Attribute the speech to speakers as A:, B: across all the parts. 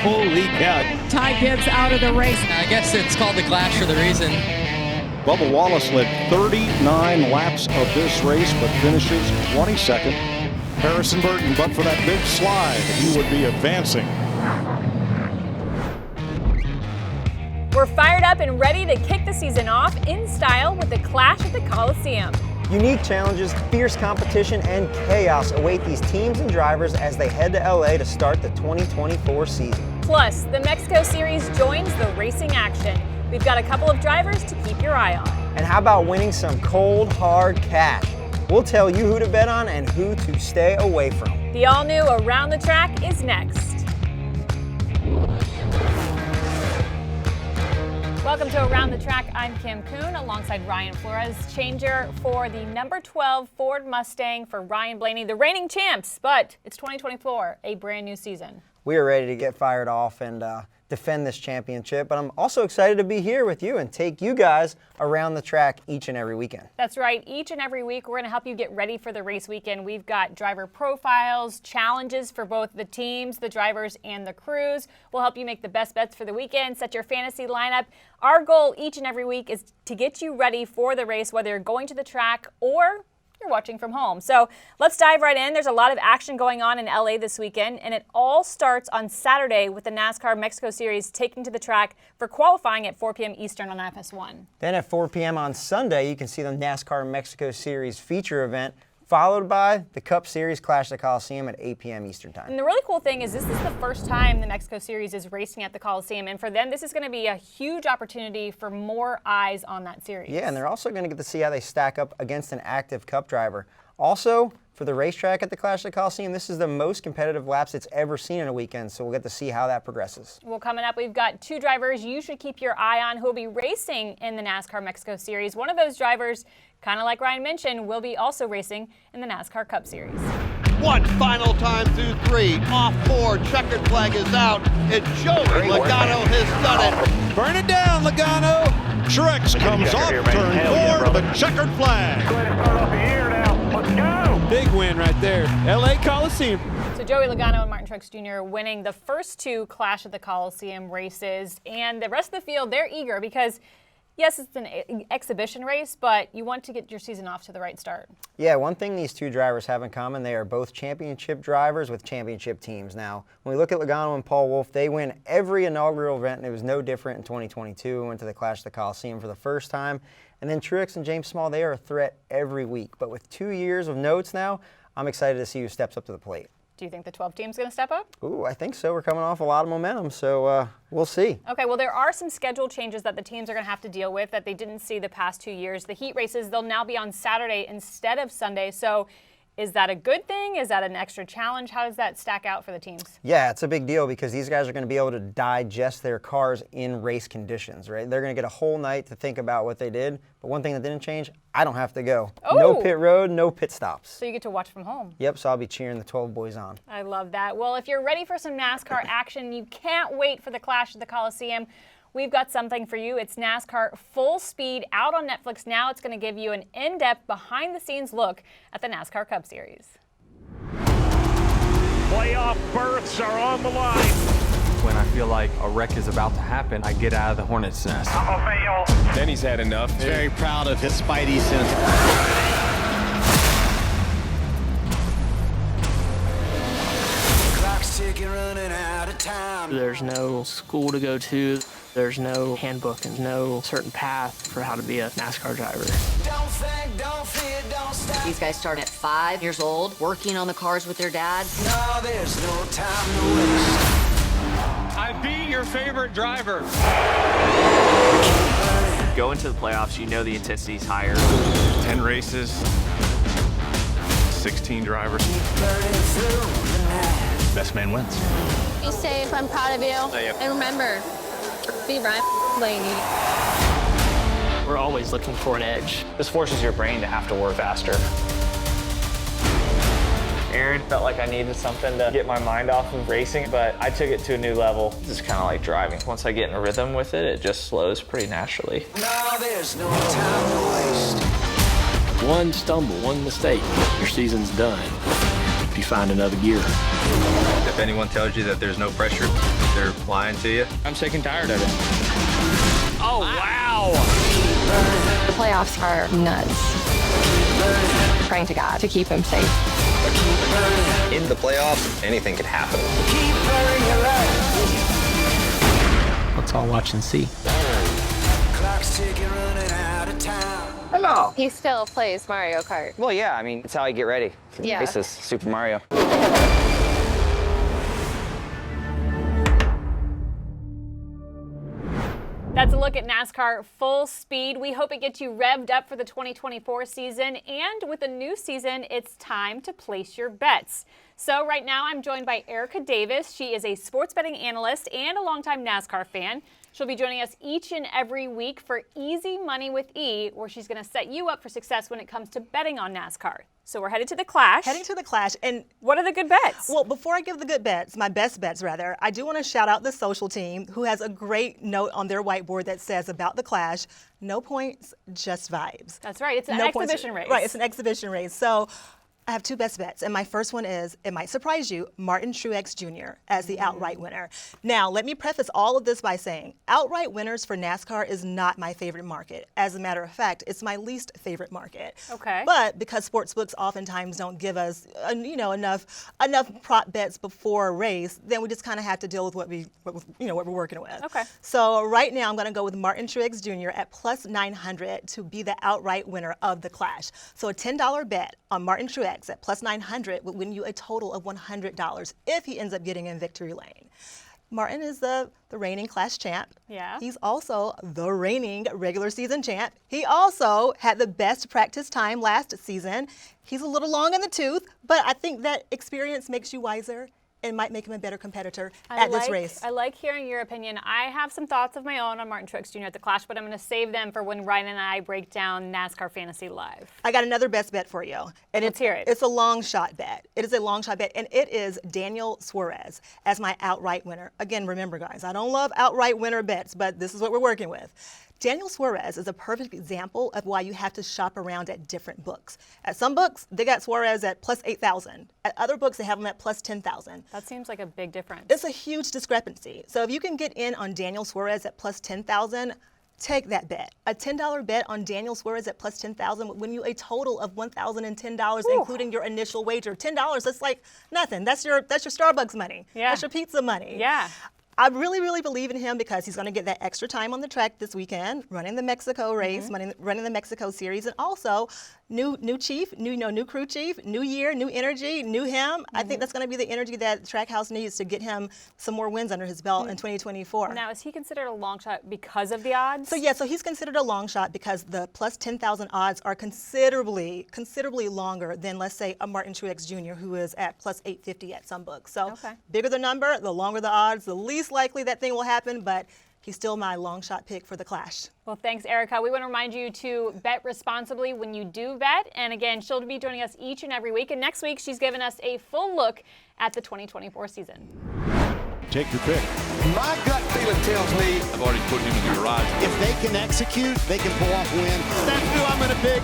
A: Holy cow.
B: Ty Gibbs out of the race.
C: I guess it's called the Clash for the reason.
A: Bubba Wallace led 39 laps of this race, but finishes 22nd. Harrison Burton, but for that big slide, he would be advancing.
D: We're fired up and ready to kick the season off in style with the Clash at the Coliseum.
E: Unique challenges, fierce competition, and chaos await these teams and drivers as they head to LA to start the 2024 season.
D: Plus, the Mexico Series joins the racing action. We've got a couple of drivers to keep your eye on.
E: And how about winning some cold, hard cash? We'll tell you who to bet on and who to stay away from.
D: The all-new Around the Track is next. Welcome to Around the Track. I'm Kim Coon alongside Ryan Flores, changer for the number 12 Ford Mustang for Ryan Blaney, the reigning champs, but it's 2024, a brand new season.
E: We are ready to get fired off and defend this championship, but I'm also excited to be here with you and take you guys around the track each and every weekend.
D: That's right. Each and every week, we're going to help you get ready for the race weekend. We've got driver profiles, challenges for both the teams, the drivers, and the crews. We'll help you make the best bets for the weekend, set your fantasy lineup. Our goal each and every week is to get you ready for the race, whether you're going to the track or you're watching from home. So let's dive right in. There's a lot of action going on in LA this weekend, and it all starts on Saturday with the NASCAR Mexico Series taking to the track for qualifying at 4 p.m. Eastern on FS1.
E: Then at 4 p.m. on Sunday, you can see the NASCAR Mexico Series feature event, followed by the Cup Series Clash at the Coliseum at 8 p.m. Eastern Time.
D: And the really cool thing is this is the first time the Mexico Series is racing at the Coliseum, and for them, this is going to be a huge opportunity for more eyes on that series.
E: Yeah, and they're also going to get to see how they stack up against an active Cup driver. Also, for the racetrack at the Clash at the Coliseum, this is the most competitive laps it's ever seen in a weekend, so we'll get to see how that progresses.
D: Well, coming up, we've got two drivers you should keep your eye on who will be racing in the NASCAR Mexico Series. One of those drivers, kind of like Ryan mentioned, will be also racing in the NASCAR Cup Series.
F: One final time through three, off four, checkered flag is out, and Joey Logano has done it.
A: Burn it down, Logano. Truex comes off turn 4 with a checkered flag.
G: Go ahead and start off the year now. Let's go.
A: Big win right there. LA Coliseum.
D: So Joey Logano and Martin Truex Jr. winning the first two Clash at the Coliseum races, and the rest of the field, they're eager because yes, it's an exhibition race, but you want to get your season off to the right start.
E: Yeah, one thing these two drivers have in common, they are both championship drivers with championship teams. Now, when we look at Logano and Paul Wolfe, they win every inaugural event, and it was no different in 2022. We went to the Clash at the Coliseum for the first time. And then Truex and James Small, they are a threat every week. But with 2 years of notes now, I'm excited to see who steps up to the plate.
D: Do you think the 12 team's going to step up?
E: Ooh, I think so. We're coming off a lot of momentum, so we'll see.
D: Okay, well, there are some schedule changes that the teams are going to have to deal with that they didn't see the past 2 years. The heat races, they'll now be on Saturday instead of Sunday. So is that a good thing? Is that an extra challenge? How does that stack out for the teams?
E: Yeah, it's a big deal because these guys are going to be able to digest their cars in race conditions, right? They're going to get a whole night to think about what they did. But one thing that didn't change, I don't have to go.
D: Oh.
E: No pit road, no pit stops.
D: So you get to watch from home.
E: Yep, so I'll be cheering the 12 boys on.
D: I love that. Well, if you're ready for some NASCAR action, you can't wait for the Clash at the Coliseum. We've got something for you. It's NASCAR Full Speed out on Netflix now. It's going to give you an in-depth, behind-the-scenes look at the NASCAR Cup Series.
G: Playoff berths are on the line.
H: When I feel like a wreck is about to happen, I get out of the hornet's nest.
G: Fail.
A: Then he's had enough.
F: Very proud of his Spidey sense.
I: Clock's ticking, running out of time.
J: There's no school to go to. There's no handbook and no certain path for how to be a NASCAR driver.
I: Don't think, don't fear, don't stop.
K: These guys start at 5 years old, working on the cars with their dad.
I: No, there's no time to waste.
C: I'd be your favorite driver.
H: Go into the playoffs, you know the intensity's higher.
G: 10 races, 16 drivers. Best man wins.
L: Be safe, I'm proud of you. And remember, be Ryan Blaney.
J: We're always looking for an edge.
H: This forces your brain to have to work faster. Aaron felt like I needed something to get my mind off of racing, but I took it to a new level. It's kind of like driving. Once I get in a rhythm with it, it just slows pretty naturally.
I: No, there's no time to waste.
J: One stumble, one mistake, your season's done. If you find another gear.
M: If anyone tells you that there's no pressure, they're lying to you.
C: I'm sick and tired of it. Oh, wow.
L: The playoffs are nuts. Praying to God to keep him safe.
M: In the playoffs, anything could happen.
J: Let's all watch and see.
I: Clock's ticking, running out of time.
L: Hello. He still plays Mario Kart.
N: Well, yeah, I mean, it's how I get ready for the
L: Yeah.
N: races, Super Mario.
D: That's a look at NASCAR Full Speed. We hope it gets you revved up for the 2024 season. And with the new season, it's time to place your bets. So right now I'm joined by Erica Davis. She is a sports betting analyst and a longtime NASCAR fan. She'll be joining us each and every week for Easy Money with E, where she's going to set you up for success when it comes to betting on NASCAR. So we're headed to the Clash.
O: Heading to the Clash. And
D: what are the good bets?
O: Well, before I give the good bets, my best bets rather, I do want to shout out the social team who has a great note on their whiteboard that says about the Clash, no points, just vibes.
D: That's right. It's an exhibition race.
O: Right, it's an exhibition race. So I have two best bets, and my first one is, it might surprise you, Martin Truex Jr. as the outright winner. Now, let me preface all of this by saying, outright winners for NASCAR is not my favorite market. As a matter of fact, it's my least favorite market.
D: Okay.
O: But because sportsbooks oftentimes don't give us, enough prop bets before a race, then we just kind of have to deal with what we're working with.
D: Okay.
O: So right now, I'm going to go with Martin Truex Jr. at plus 900 to be the outright winner of the Clash. So a $10 bet on Martin Truex at plus 900 would win you a total of $100 if he ends up getting in victory lane. Martin is the reigning Clash champ.
D: Yeah.
O: He's also the reigning regular season champ. He also had the best practice time last season. He's a little long in the tooth, but I think that experience makes you wiser and might make him a better competitor at this race.
D: I like hearing your opinion. I have some thoughts of my own on Martin Truex Jr. at the Clash, but I'm going to save them for when Ryan and I break down NASCAR Fantasy Live.
O: I got another best bet for you. And
D: Let's hear it.
O: It's a long shot bet. It is a long shot bet, and it is Daniel Suarez as my outright winner. Again, remember, guys, I don't love outright winner bets, but this is what we're working with. Daniel Suarez is a perfect example of why you have to shop around at different books. At some books, they got Suarez at plus 8,000. At other books, they have him at plus 10,000.
D: That seems like a big difference.
O: It's a huge discrepancy. So if you can get in on Daniel Suarez at plus 10,000, take that bet. A $10 bet on Daniel Suarez at plus 10,000 would win you a total of $1,010, including your initial wager. $10, that's like nothing. That's your Starbucks money.
D: Yeah.
O: That's your pizza money.
D: Yeah.
O: I really, really believe in him because he's going to get that extra time on the track this weekend, running the Mexico race, running the Mexico series, and also new chief, new crew chief, new year, new energy, new him. I think that's going to be the energy that Trackhouse needs to get him some more wins under his belt in 2024.
D: Now, is he considered a long shot because of the odds?
O: So he's considered a long shot because the plus 10,000 odds are considerably longer than, let's say, a Martin Truex Jr., who is at plus 850 at some books. So bigger the number, the longer the odds, the least likely that thing will happen, but he's still my long shot pick for the Clash.
D: Well, thanks, Erica. We want to remind you to bet responsibly when you do bet. And again, she'll be joining us each and every week. And next week, she's given us a full look at the 2024 season.
A: Take your pick.
P: My gut feeling tells me
Q: I've already put him in the garage.
P: if they can execute, they can pull off a win. That's who I'm going to pick.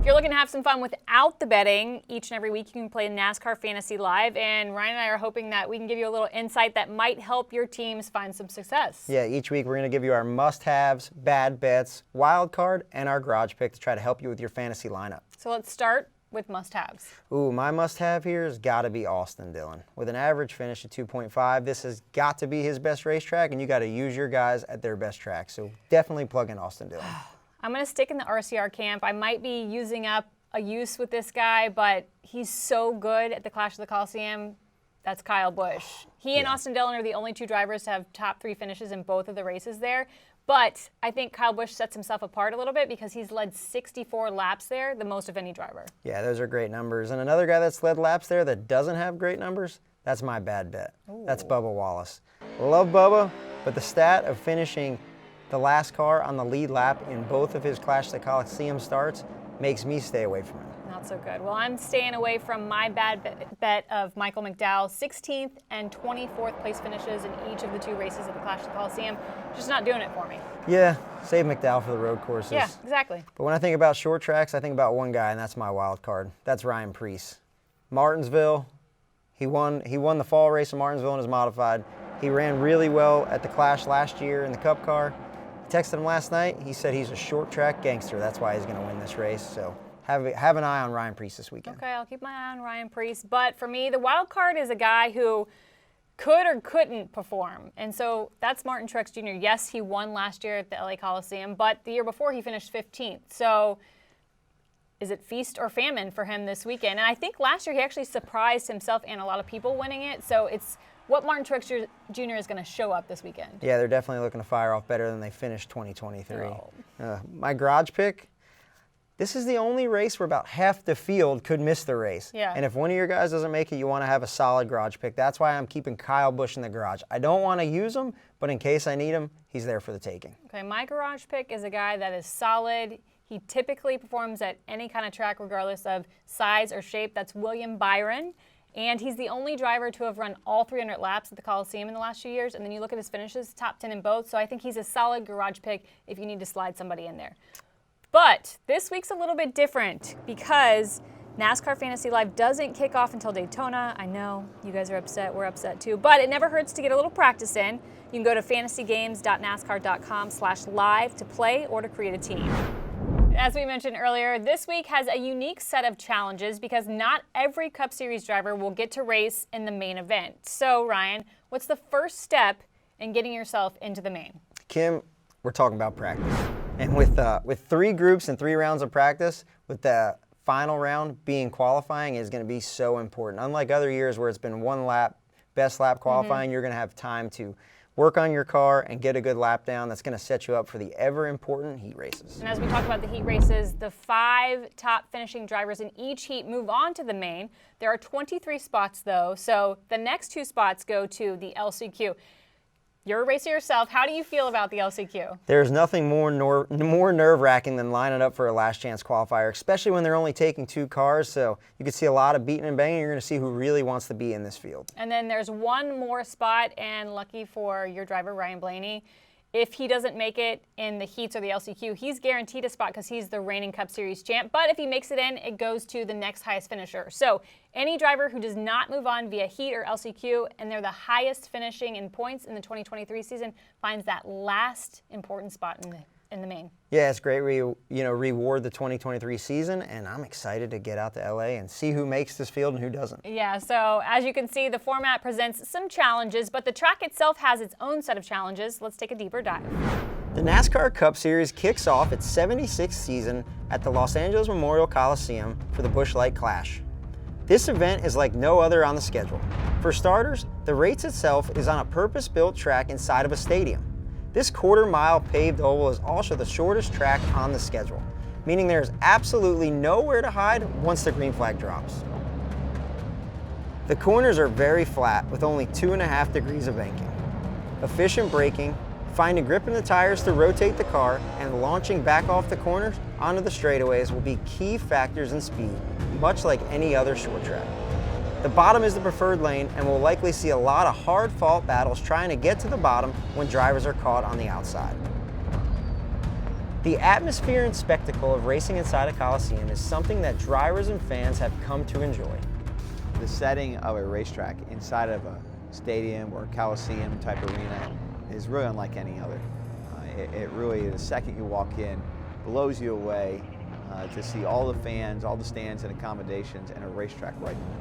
D: If you're looking to have some fun without the betting, each and every week you can play NASCAR Fantasy Live, and Ryan and I are hoping that we can give you a little insight that might help your teams find some success.
E: Yeah, each week we're going to give you our must-haves, bad bets, wild card, and our garage pick to try to help you with your fantasy lineup.
D: So let's start with must-haves.
E: Ooh, my must-have here has got to be Austin Dillon. With an average finish of 2.5, this has got to be his best racetrack, and you got to use your guys at their best track. So definitely plug in Austin Dillon.
D: I'm going to stick in the RCR camp. I might be using up a use with this guy, but he's so good at the Clash of the Coliseum. That's Kyle Busch. He and Austin Dillon are the only two drivers to have top 3 finishes in both of the races there. But I think Kyle Busch sets himself apart a little bit because he's led 64 laps there, the most of any driver.
E: Yeah, those are great numbers. And another guy that's led laps there that doesn't have great numbers, that's my bad bet.
D: Ooh.
E: That's Bubba Wallace. Love Bubba, but the stat of finishing the last car on the lead lap in both of his Clash of the Coliseum starts makes me stay away from him.
D: Not so good. Well, I'm staying away from my bad bet of Michael McDowell. 16th and 24th place finishes in each of the 2 races at the Clash of the Coliseum. Just not doing it for me.
E: Yeah, save McDowell for the road courses.
D: Yeah, exactly.
E: But when I think about short tracks, I think about one guy, and that's my wild card. That's Ryan Preece. Martinsville, He won the fall race in Martinsville in his modified. He ran really well at the Clash last year in the Cup car. I texted him last night. He said he's a short track gangster. That's why he's going to win this race. So have an eye on Ryan Preece this weekend.
D: Okay, I'll keep my eye on Ryan Preece. But for me, the wild card is a guy who could or couldn't perform. And so that's Martin Truex Jr. Yes, he won last year at the LA Coliseum, but the year before he finished 15th. So is it feast or famine for him this weekend? And I think last year he actually surprised himself and a lot of people winning it. So it's what Martin Truex Jr. is going to show up this weekend.
E: Yeah, they're definitely looking to fire off better than they finished 2023. My garage pick, this is the only race where about half the field could miss the race.
D: Yeah.
E: And if one of your guys doesn't make it, you want to have a solid garage pick. That's why I'm keeping Kyle Busch in the garage. I don't want to use him, but in case I need him, he's there for the taking.
D: Okay, my garage pick is a guy that is solid. He typically performs at any kind of track regardless of size or shape. That's William Byron. And he's the only driver to have run all 300 laps at the Coliseum in the last few years. And then you look at his finishes, top 10 in both. So I think he's a solid garage pick if you need to slide somebody in there. But this week's a little bit different because NASCAR Fantasy Live doesn't kick off until Daytona. I know you guys are upset. We're upset too. But it never hurts to get a little practice in. You can go to fantasygames.nascar.com/live to play or to create a team. As we mentioned earlier, this week has a unique set of challenges because not every Cup Series driver will get to race in the main event. So, Ryan, what's the first step in getting yourself into the main?
E: Kim, we're talking about practice. And with 3 groups and 3 rounds of practice, with the final round being qualifying is going to be so important. Unlike other years where it's been 1 lap, best lap qualifying, you're going to have time to work on your car and get a good lap down. That's going to set you up for the ever-important heat races.
D: And as we talk about the heat races, the 5 top finishing drivers in each heat move on to the main. There are 23 spots, though, so the next 2 spots go to the LCQ. You're a racer yourself. How do you feel about the LCQ?
E: There's nothing more nerve-wracking than lining up for a last-chance qualifier, especially when they're only taking 2 cars. So you can see a lot of beating and banging. You're going to see who really wants to be in this field.
D: And then there's 1 more spot, and lucky for your driver, Ryan Blaney, if he doesn't make it in the heats or the LCQ, he's guaranteed a spot because he's the reigning Cup Series champ. But if he makes it in, it goes to the next highest finisher. So any driver who does not move on via heat or LCQ, and they're the highest finishing in points in the 2023 season, finds that last important spot in the main.
E: Yeah, it's great. Reward the 2023 season, and I'm excited to get out to LA and see who makes this field and who doesn't.
D: Yeah, so as you can see, the format presents some challenges, but the track itself has its own set of challenges. Let's take a deeper dive.
E: The NASCAR Cup Series kicks off its 76th season at the Los Angeles Memorial Coliseum for the Busch Light Clash. This event is like no other on the schedule. For starters, the race itself is on a purpose-built track inside of a stadium. This quarter-mile paved oval is also the shortest track on the schedule, meaning there's absolutely nowhere to hide once the green flag drops. The corners are very flat with only 2.5 degrees of banking. Efficient braking, finding grip in the tires to rotate the car, and launching back off the corners onto the straightaways will be key factors in speed, much like any other short track. The bottom is the preferred lane, and we'll likely see a lot of hard-fought battles trying to get to the bottom when drivers are caught on the outside. The atmosphere and spectacle of racing inside a Coliseum is something that drivers and fans have come to enjoy.
Q: The setting of a racetrack inside of a stadium or Coliseum type arena is really unlike any other. It really, the second you walk in, blows you away to see all the fans, all the stands and accommodations, and a racetrack right there.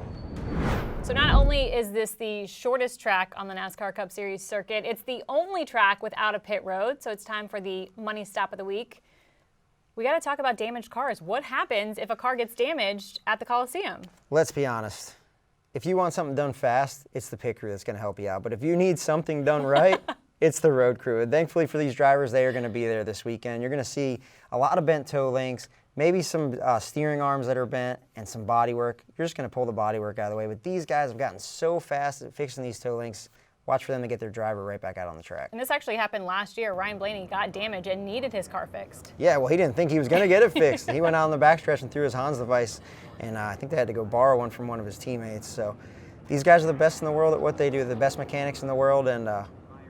D: So not only is this the shortest track on the NASCAR Cup Series circuit, it's the only track without a pit road, so it's time for the money stop of the week. We got to talk about damaged cars. What happens if a car gets damaged at the Coliseum?
E: Let's be honest. If you want something done fast, it's the pit crew that's going to help you out. But if you need something done right, it's the road crew. And thankfully for these drivers, they are going to be there this weekend. You're going to see a lot of bent toe links, maybe some steering arms that are bent, and some body work. You're just going to pull the body work out of the way. But these guys have gotten so fast at fixing these toe links. Watch for them to get their driver right back out on the track.
D: And this actually happened last year. Ryan Blaney got damaged and needed his car fixed.
E: Yeah, well, he didn't think he was going to get it fixed. He went out on the backstretch and threw his Hans device, and I think they had to go borrow one from one of his teammates. So these guys are the best in the world at what they do, the best mechanics in the world, and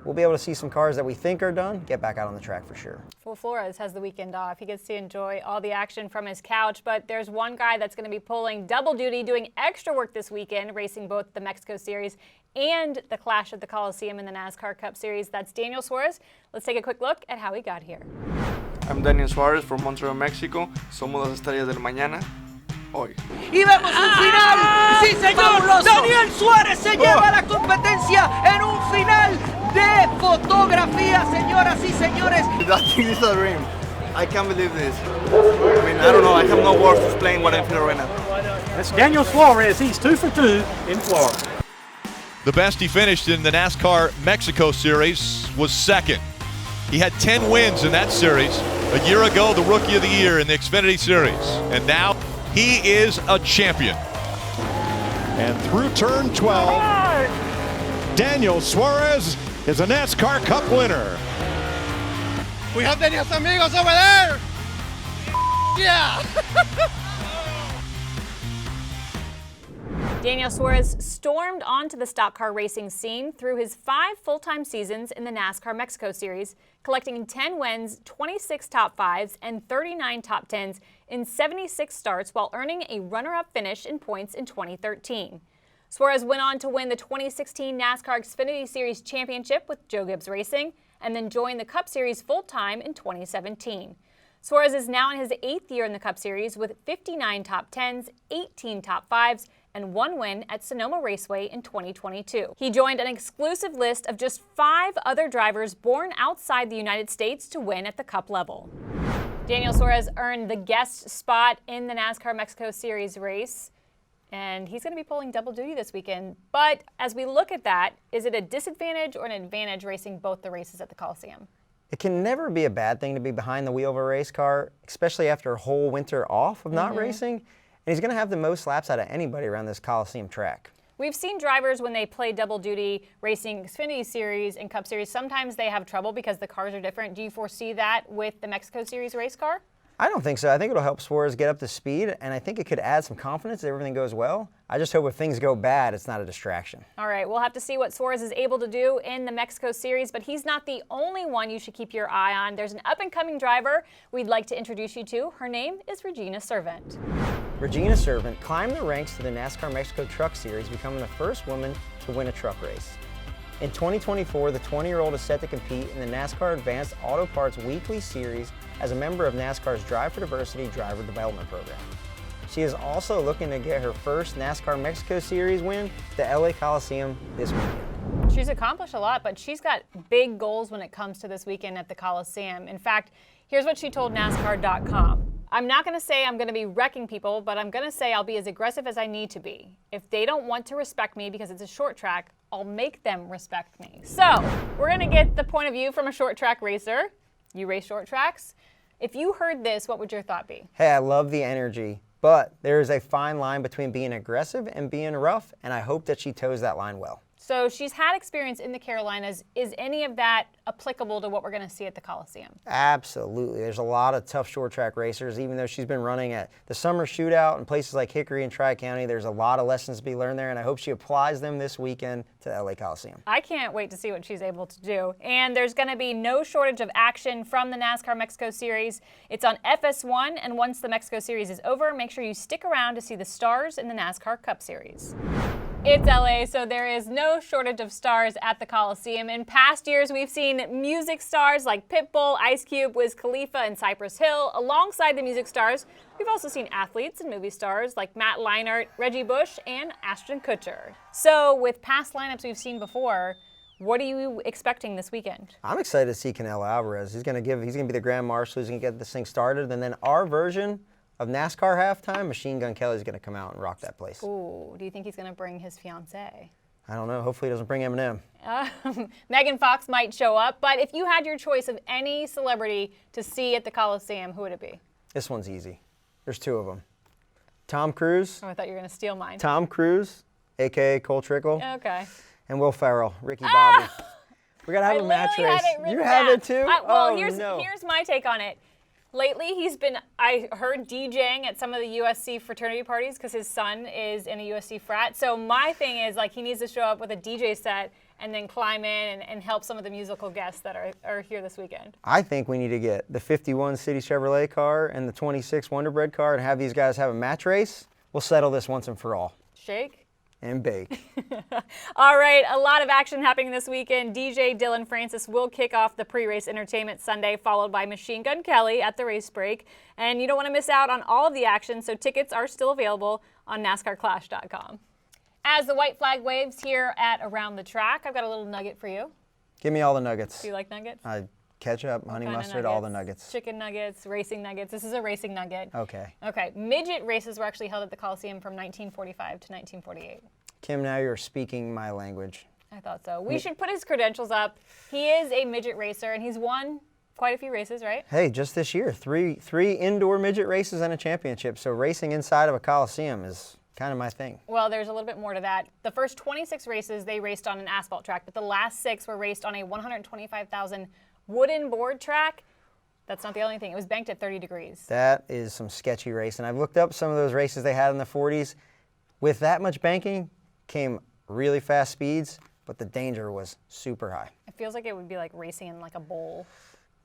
E: we'll be able to see some cars that we think are done get back out on the track for sure.
D: Well, Flores has the weekend off. He gets to enjoy all the action from his couch, but there's one guy that's going to be pulling double duty, doing extra work this weekend, racing both the Mexico Series and the Clash at the Coliseum in the NASCAR Cup Series. That's Daniel Suarez. Let's take a quick look at how he got here.
R: I'm Daniel Suarez from Montreal, Mexico. Somos las estrellas del mañana. Hoy.
S: Y vemos un final. Sí, señor. Daniel Suarez se lleva la competencia en un final de fotografía, señoras y señores.
R: I think this is a dream. I can't believe this. I mean, I don't know. I have no words to explain what I'm feeling right now.
T: That's Daniel Suarez. He's 2 for 2 in Florida.
U: The best he finished in the NASCAR Mexico Series was second. He had 10 wins in that series. A year ago, the Rookie of the Year in the Xfinity Series. And now he is a champion.
A: And through turn 12, Daniel Suarez is a NASCAR Cup winner.
F: We have Daniel's amigos over there. Yeah.
D: Daniel Suarez stormed onto the stock car racing scene through his 5 full-time seasons in the NASCAR Mexico Series, collecting 10 wins, 26 top 5s, and 39 top 10s in 76 starts while earning a runner-up finish in points in 2013. Suarez went on to win the 2016 NASCAR Xfinity Series Championship with Joe Gibbs Racing and then joined the Cup Series full-time in 2017. Suarez is now in his 8th year in the Cup Series with 59 top 10s, 18 top 5s, and 1 win at Sonoma Raceway in 2022. He joined an exclusive list of just 5 other drivers born outside the United States to win at the Cup level. Daniel Suarez earned the guest spot in the NASCAR Mexico Series race, and he's going to be pulling double duty this weekend. But as we look at that, is it a disadvantage or an advantage racing both the races at the Coliseum?
E: It can never be a bad thing to be behind the wheel of a race car, especially after a whole winter off of not racing. And he's going to have the most laps out of anybody around this Coliseum track.
D: We've seen drivers when they play double duty racing Xfinity Series and Cup Series, sometimes they have trouble because the cars are different. Do you foresee that with the Mexico Series race car?
E: I don't think so. I think it'll help Suarez get up to speed, and I think it could add some confidence if everything goes well. I just hope if things go bad, it's not a distraction.
D: All right, we'll have to see what Suarez is able to do in the Mexico Series, but he's not the only one you should keep your eye on. There's an up-and-coming driver we'd like to introduce you to. Her name is Regina Servant.
E: Regina Servant climbed the ranks to the NASCAR Mexico Truck Series, becoming the first woman to win a truck race. In 2024, the 20-year-old is set to compete in the NASCAR Advanced Auto Parts Weekly Series as a member of NASCAR's Drive for Diversity Driver Development Program. She is also looking to get her first NASCAR Mexico Series win at the LA Coliseum this weekend.
D: She's accomplished a lot, but she's got big goals when it comes to this weekend at the Coliseum. In fact, here's what she told NASCAR.com. I'm not going to say I'm going to be wrecking people, but I'm going to say I'll be as aggressive as I need to be. If they don't want to respect me because it's a short track, I'll make them respect me. So we're going to get the point of view from a short track racer. You race short tracks. If you heard this, what would your thought be?
E: Hey, I love the energy, but there is a fine line between being aggressive and being rough, and I hope that she toes that line well.
D: So she's had experience in the Carolinas. Is any of that applicable to what we're going to see at the Coliseum?
E: Absolutely. There's a lot of tough short track racers. Even though she's been running at the Summer Shootout and places like Hickory and Tri-County, there's a lot of lessons to be learned there, and I hope she applies them this weekend to the LA Coliseum.
D: I can't wait to see what she's able to do. And there's going to be no shortage of action from the NASCAR Mexico Series. It's on FS1, and once the Mexico Series is over, make sure you stick around to see the stars in the NASCAR Cup Series. It's LA, so there is no shortage of stars at the Coliseum. In past years, we've seen music stars like Pitbull, Ice Cube, Wiz Khalifa, and Cypress Hill. Alongside the music stars, we've also seen athletes and movie stars like Matt Leinart, Reggie Bush, and Ashton Kutcher. So with past lineups we've seen before, what are you expecting this weekend?
E: I'm excited to see Canelo Alvarez. He's going to be the Grand Marshal. He's going to get this thing started, and then our version of NASCAR halftime, Machine Gun Kelly's going to come out and rock that place.
D: Ooh, do you think he's going to bring his fiancée?
E: I don't know. Hopefully he doesn't bring Eminem.
D: Megan Fox might show up, but if you had your choice of any celebrity to see at the Coliseum, who would it be?
E: This one's easy. There's 2 of them. Tom Cruise.
D: Oh, I thought you were going to steal mine.
E: Tom Cruise, a.k.a. Cole Trickle.
D: Okay.
E: And Will Ferrell, Ricky Bobby. We're going to have a match race.
D: You
E: have it too?
D: Well, here's my take on it. Lately, he's been, I heard, DJing at some of the USC fraternity parties because his son is in a USC frat. So my thing is, like, he needs to show up with a DJ set and then climb in and help some of the musical guests that are here this weekend.
E: I think we need to get the 51 City Chevrolet car and the 26 Wonder Bread car and have these guys have a match race. We'll settle this once and for all.
D: Shake?
E: And bake.
D: All right, a lot of action happening this weekend. DJ Dylan Francis will kick off the pre-race entertainment Sunday, followed by Machine Gun Kelly at the race break. And you don't want to miss out on all of the action, so tickets are still available on NASCARclash.com. As the white flag waves here at Around the Track, I've got a little nugget for you.
E: Give me all the nuggets.
D: Do you like nuggets?
E: Ketchup, honey mustard, all the nuggets.
D: Chicken nuggets, racing nuggets. This is a racing nugget.
E: Okay.
D: Okay. Midget races were actually held at the Coliseum from 1945 to 1948.
E: Kim, now you're speaking my language.
D: I thought so. We should put his credentials up. He is a midget racer, and he's won quite a few races, right?
E: Hey, just this year, three indoor midget races and a championship. So racing inside of a Coliseum is kind of my thing.
D: Well, there's a little bit more to that. The first 26 races, they raced on an asphalt track, but the last 6 were raced on a 125,000 wooden board track. That's not the only thing. It was banked at 30 degrees.
E: That is some sketchy racing. I've looked up some of those races they had in the 40s. With that much banking came really fast speeds, but the danger was super high.
D: It feels like it would be like racing in like a bowl.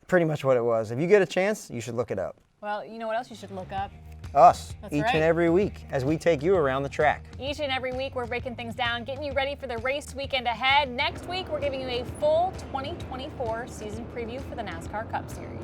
E: Pretty much what it was. If you get a chance, you should look it up.
D: Well, you know what else you should look up?
E: Us,
D: That's
E: each
D: right.
E: and every week, as we take you around the track.
D: Each and every week, we're breaking things down, getting you ready for the race weekend ahead. Next week, we're giving you a full 2024 season preview for the NASCAR Cup Series.